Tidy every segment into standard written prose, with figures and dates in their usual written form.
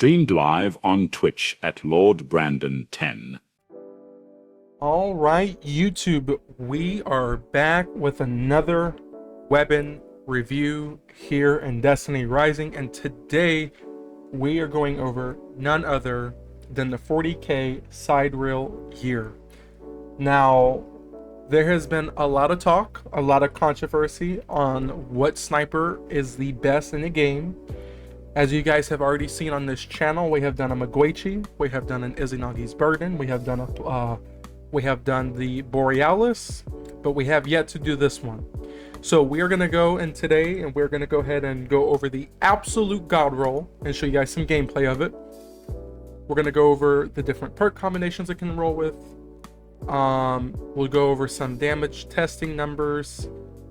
Streamed live on Twitch at Lord Brandon 10. All right, YouTube, we are back with another weapon review here in Destiny Rising, and today we are going over none other than the 40k side rail gear. Now, there has been a lot of talk, a lot of controversy on what sniper is the best in the game. As you guys have already seen on this channel, we have done a Maguichi, we have done an IZANGI'S Burden, we have done the Borealis, but we have yet to do this one. So we are going to go in today and we're going to go ahead and go over the absolute god roll and show you guys some gameplay of it. We're going to go over the different perk combinations it can roll with. We'll go over some damage testing numbers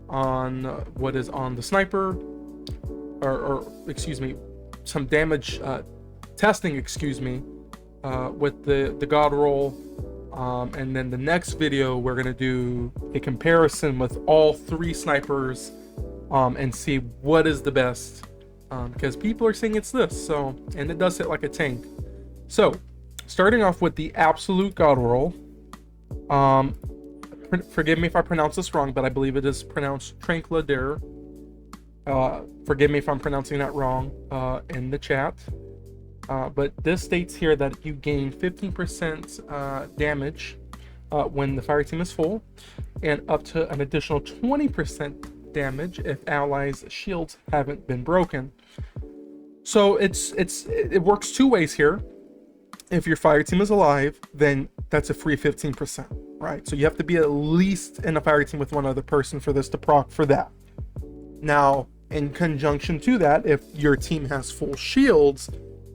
on what is on the sniper, or excuse me, some damage testing, with the god roll. And then the next video, we're going to do a comparison with all three snipers and see what is the best, because people are saying it's this, so, and it does hit like a tank. So starting off with the absolute god roll, forgive me if I pronounce this wrong, but I believe it is pronounced Tranquilidare. Forgive me if I'm pronouncing that wrong in the chat. But this states here that you gain 15% damage when the fire team is full, and up to an additional 20% damage if allies' shields haven't been broken. So it works two ways here. If your fire team is alive, then that's a free 15%, right? So you have to be at least in a fire team with one other person for this to proc for that. Now, in conjunction to that, if your team has full shields,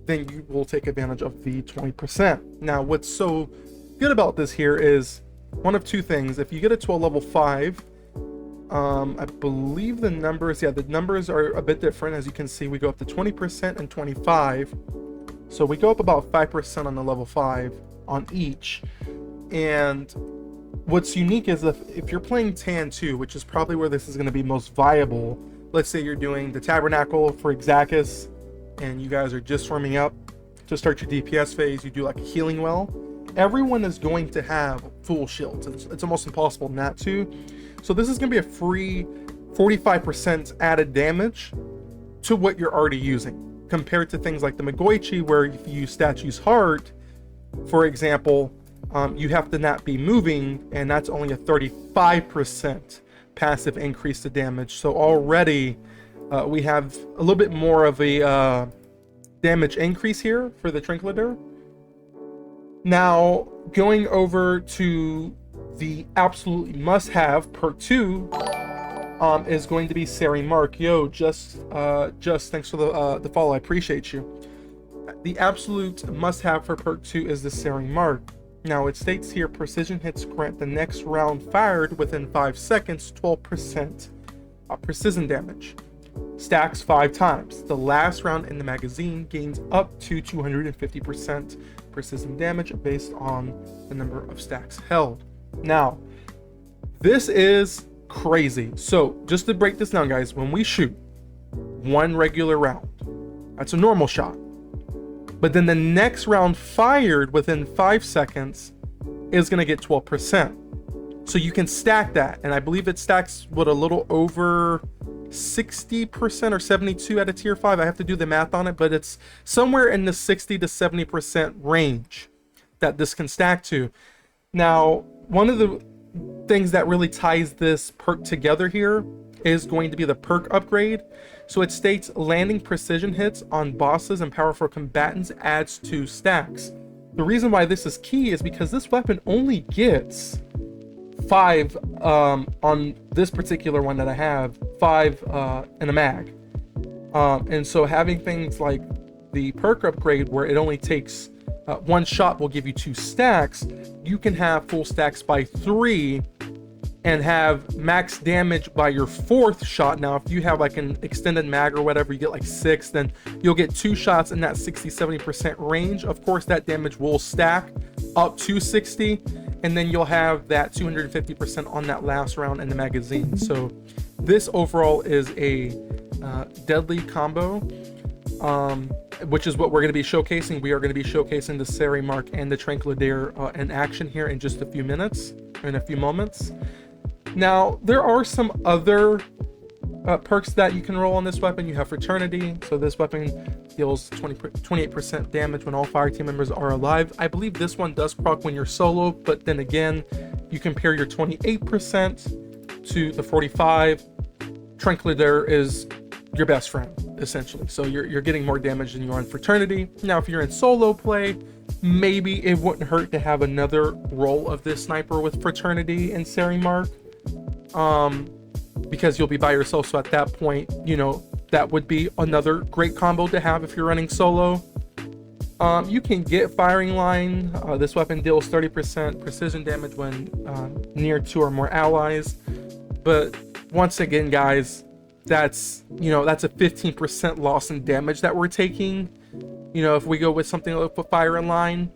then you will take advantage of the 20%. Now, what's so good about this here is one of two things. If you get it to a level 5, I believe the numbers are a bit different. As you can see, we go up to 20% and 25. So we go up about 5% on the level 5 on each. And what's unique is if you're playing Tan 2, which is probably where this is going to be most viable. Let's say you're doing the Tabernacle for IZANGI'S, and you guys are just warming up to start your DPS phase. You do like a healing well. Everyone is going to have full shields. It's almost impossible not to. So this is going to be a free 45% added damage to what you're already using, compared to things like the Maguichi, where if you use Statue's Heart, for example, you have to not be moving, and that's only a 35% passive increase to damage. So already we have a little bit more of a damage increase here for the Tranquilidare. Now, going over to the absolutely must-have perk 2 is going to be Sari Mark. Yo, just thanks for the follow. I appreciate you. The absolute must-have for perk 2 is the Sari Mark. Now, it states here, precision hits grant the next round fired within 5 seconds 12% precision damage. Stacks 5 times. The last round in the magazine gains up to 250% precision damage based on the number of stacks held. Now, this is crazy. So just to break this down, guys, when we shoot one regular round, that's a normal shot. But then the next round fired within 5 seconds is going to get 12%. So you can stack that. And I believe it stacks what, a little over 60% or 72 at a tier 5. I have to do the math on it, but it's somewhere in the 60 to 70% range that this can stack to. Now, one of the things that really ties this perk together here is going to be the perk upgrade. So it states landing precision hits on bosses and powerful combatants adds 2 stacks. The reason why this is key is because this weapon only gets 5 on this particular one that I have, 5 in a mag. And so having things like the perk upgrade where it only takes 1 shot will give you 2 stacks, you can have full stacks by 3 and have max damage by your 4th shot. Now, if you have like an extended mag or whatever, you get like 6, then you'll get 2 shots in that 60-70% range. Of course, that damage will stack up to 60, and then you'll have that 250% on that last round in the magazine. So this overall is a deadly combo. which is what we're going to be showcasing. We are going to be showcasing the Sari Mark and the Tranquilidaire in action here in just a few minutes, in a few moments. Now, there are some other perks that you can roll on this weapon. You have Fraternity, so this weapon deals 28% damage when all fire team members are alive. I believe this one does proc when you're solo, but then again, you compare your 28% to the 45. Tranquilidaire is your best friend, essentially. So you're getting more damage than you are in Fraternity. Now, if you're in solo play, maybe it wouldn't hurt to have another roll of this sniper with Fraternity and Sari Mark. Because you'll be by yourself, so at that point, you know, that would be another great combo to have if you're running solo. You can get Firing Line. This weapon deals 30% precision damage when near 2 or more allies. But once again, guys, that's a 15% loss in damage that we're taking. You know, if we go with something like Firing Line,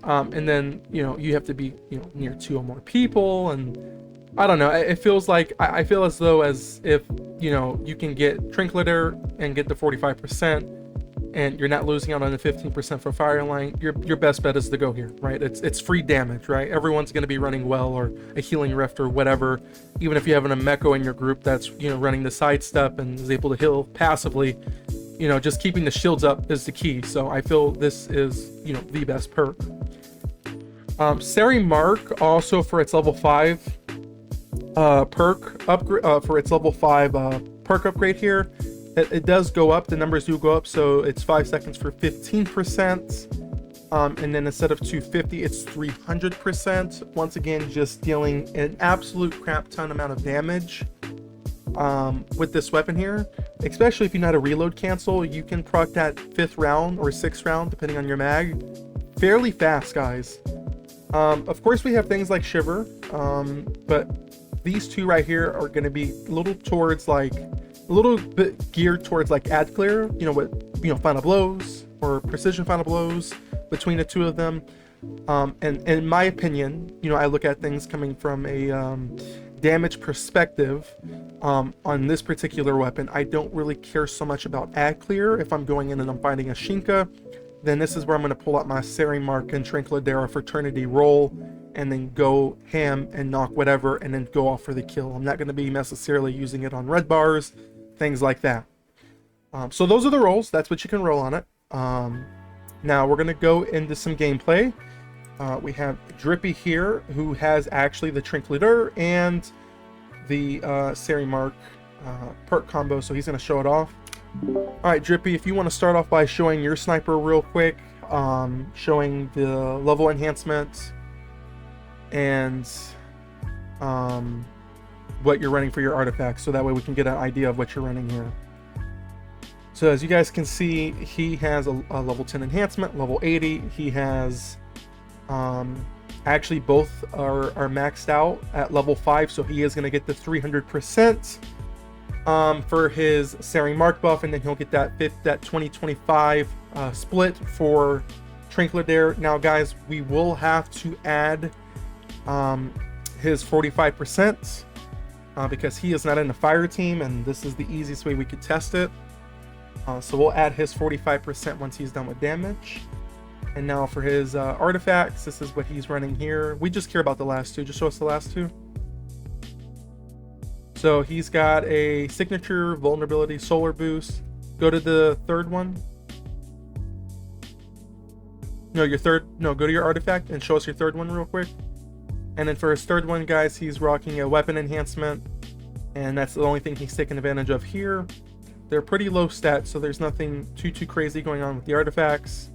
and then, you know, you have to be, you know, near 2 or more people, and I don't know. It feels like I feel as though as if, you know, you can get Tranquilidaire and get the 45%, and you're not losing out on the 15% for Firing Line. Your best bet is to go here, right? It's free damage, right? Everyone's going to be running Well or a Healing Rift or whatever. Even if you have an Meko in your group that's, you know, running the sidestep and is able to heal passively, you know, just keeping the shields up is the key. So I feel this is, you know, the best perk. Sari Mark also for its level 5 perk upgrade, for its level 5 perk upgrade here, it does go up. The numbers do go up, so it's 5 seconds for 15%, and then instead of 250, it's 300%. Once again, just dealing an absolute crap ton amount of damage with this weapon here. Especially if you know how to reload cancel, you can proc that 5th round or 6th round, depending on your mag, fairly fast, guys. Of course, we have things like Shiver, but these two right here are going to be a little bit geared towards like ad clear, you know, with, you know, final blows or precision final blows between the two of them. And in my opinion, you know, I look at things coming from a damage perspective. On this particular weapon, I don't really care so much about ad clear. If I'm going in and I'm fighting a Shinka, then this is where I'm going to pull out my Sari Mark and Tranquilidaire Fraternity roll and then go ham and knock whatever and then go off for the kill. I'm not going to be necessarily using it on red bars, things like that. So those are the rolls. That's what you can roll on it. Now we're going to go into some gameplay. We have Drippy here, who has actually the Tranquilidaire and the Sari Mark perk combo, so he's going to show it off. Alright, Drippy, if you want to start off by showing your sniper real quick, showing the level enhancement and what you're running for your artifacts, so that way we can get an idea of what you're running here. So as you guys can see, he has a level 10 enhancement, level 80. He has actually both are maxed out at level 5, so he is going to get the 300% for his Sari Mark buff, and then he'll get that 2025 split for Tranquilidaire. Now guys, we will have to add his 45% because he is not in the fire team, and this is the easiest way we could test it. So we'll add his 45% once he's done with damage. And now for his artifacts, this is what he's running here. We just care about the last two. Just show us the last two. So he's got a signature vulnerability solar boost. Go to the third one. No, go to your artifact and show us your third one real quick. And then for his third one, guys, he's rocking a weapon enhancement, and that's the only thing he's taking advantage of here. They're pretty low stats, so there's nothing too crazy going on with the artifacts.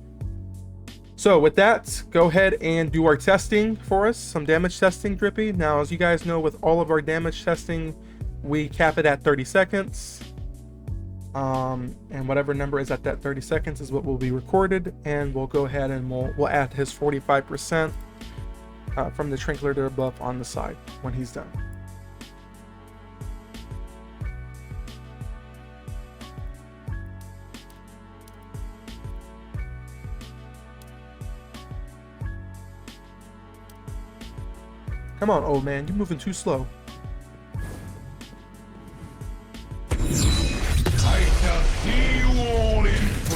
So with that, go ahead and do our testing for us, some damage testing, Drippy. Now, as you guys know, with all of our damage testing, we cap it at 30 seconds. And whatever number is at that 30 seconds is what will be recorded, and we'll go ahead and we'll add his 45% from the Tranquilidaire buff on the side when he's done. Come on, old man, you're moving too slow. Take the deal on him.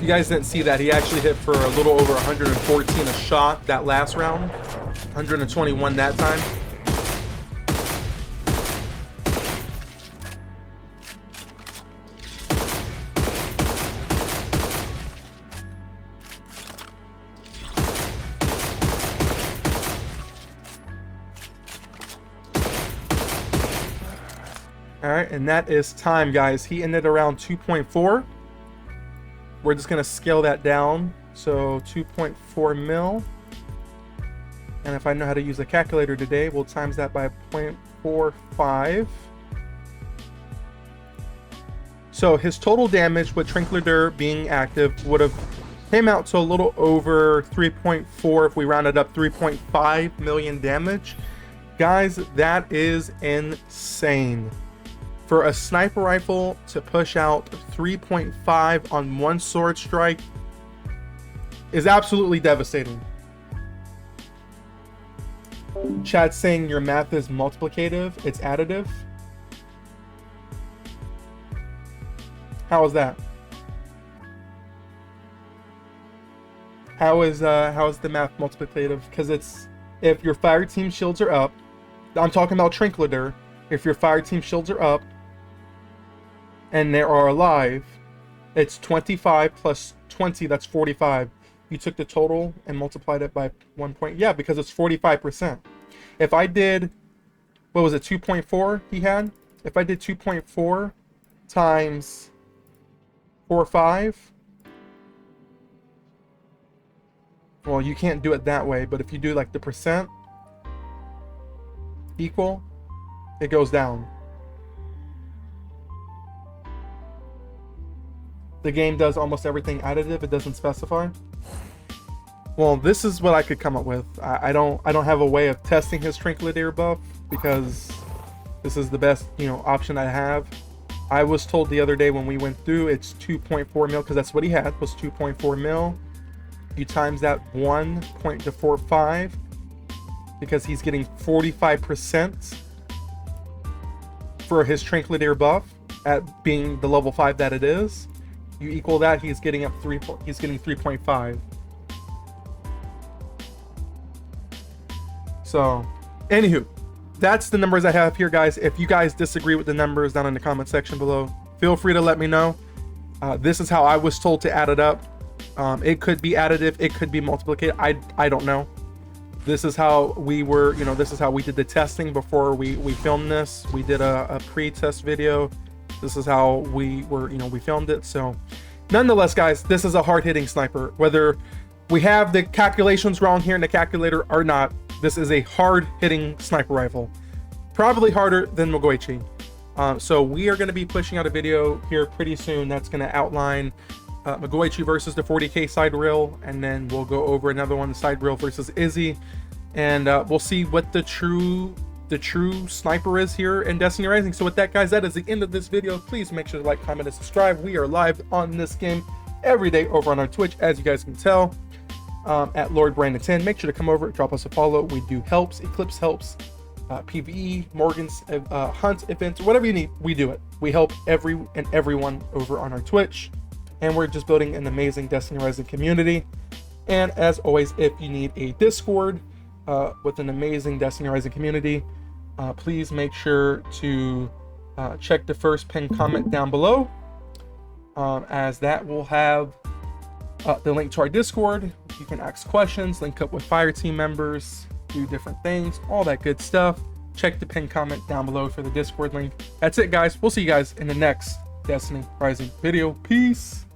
If you guys didn't see that, he actually hit for a little over 114 a shot that last round. 121 that time. All right, and that is time, guys. He ended around 2.4. We're just gonna scale that down. So 2.4 mil. And if I know how to use a calculator today, we'll times that by 0.45. So his total damage with Trinklater being active would have came out to a little over 3.4 if we rounded up 3.5 million damage. Guys, that is insane. For a sniper rifle to push out 3.5 on one sword strike is absolutely devastating. Chat saying your math is multiplicative, it's additive. How is that? How is the math multiplicative? Because it's, if your fire team shields are up, I'm talking about Trinklater, if your fire team shields are up and they are alive, it's 25 plus 20, that's 45. You took the total and multiplied it by 1 point. Yeah, because it's 45%. If I did, what was it, 2.4 he had? If I did 2.4 times 4.5, well, you can't do it that way, but if you do like the percent equal, it goes down. The game does almost everything additive, it doesn't specify. Well, this is what I could come up with. I don't have a way of testing his Trinklater buff because this is the best, option I have. I was told the other day when we went through, it's 2.4 mil, because that's what he had, was 2.4 mil. You times that 1.45 because he's getting 45% for his Trinklater buff at being the level 5 that it is. You equal that, he's getting up he's getting 3.5. So, anywho, that's the numbers I have here, guys. If you guys disagree with the numbers down in the comment section below, feel free to let me know. This is how I was told to add it up. It could be additive, it could be multiplicative. I don't know. This is how we were, this is how we did the testing before we filmed this. We did a pre-test video. This is how we were, we filmed it. So, nonetheless, guys, this is a hard-hitting sniper. Whether we have the calculations wrong here in the calculator or not, this is a hard-hitting sniper rifle. Probably harder than Mogoichi. So we are going to be pushing out a video here pretty soon that's going to outline Mogoichi versus the 40k side rail, and then we'll go over another one, the side rail versus Izzy, and we'll see what the true sniper is here in Destiny Rising. So with that, guys, that is the end of this video. Please make sure to like, comment, and subscribe. We are live on this game every day over on our Twitch, as you guys can tell. At Lord Brandon 10. Make sure to come over, drop us a follow. We do helps, Eclipse helps, PvE, Morgan's hunt events, whatever you need, we do it. We help everyone over on our Twitch, and we're just building an amazing Destiny Rising community. And as always, if you need a Discord with an amazing Destiny Rising community, please make sure to check the first pinned comment down below, as that will have the link to our Discord. You can ask questions, link up with fire team members, do different things, all that good stuff. Check the pinned comment down below for the Discord link. That's it, guys. We'll see you guys in the next Destiny Rising video. Peace.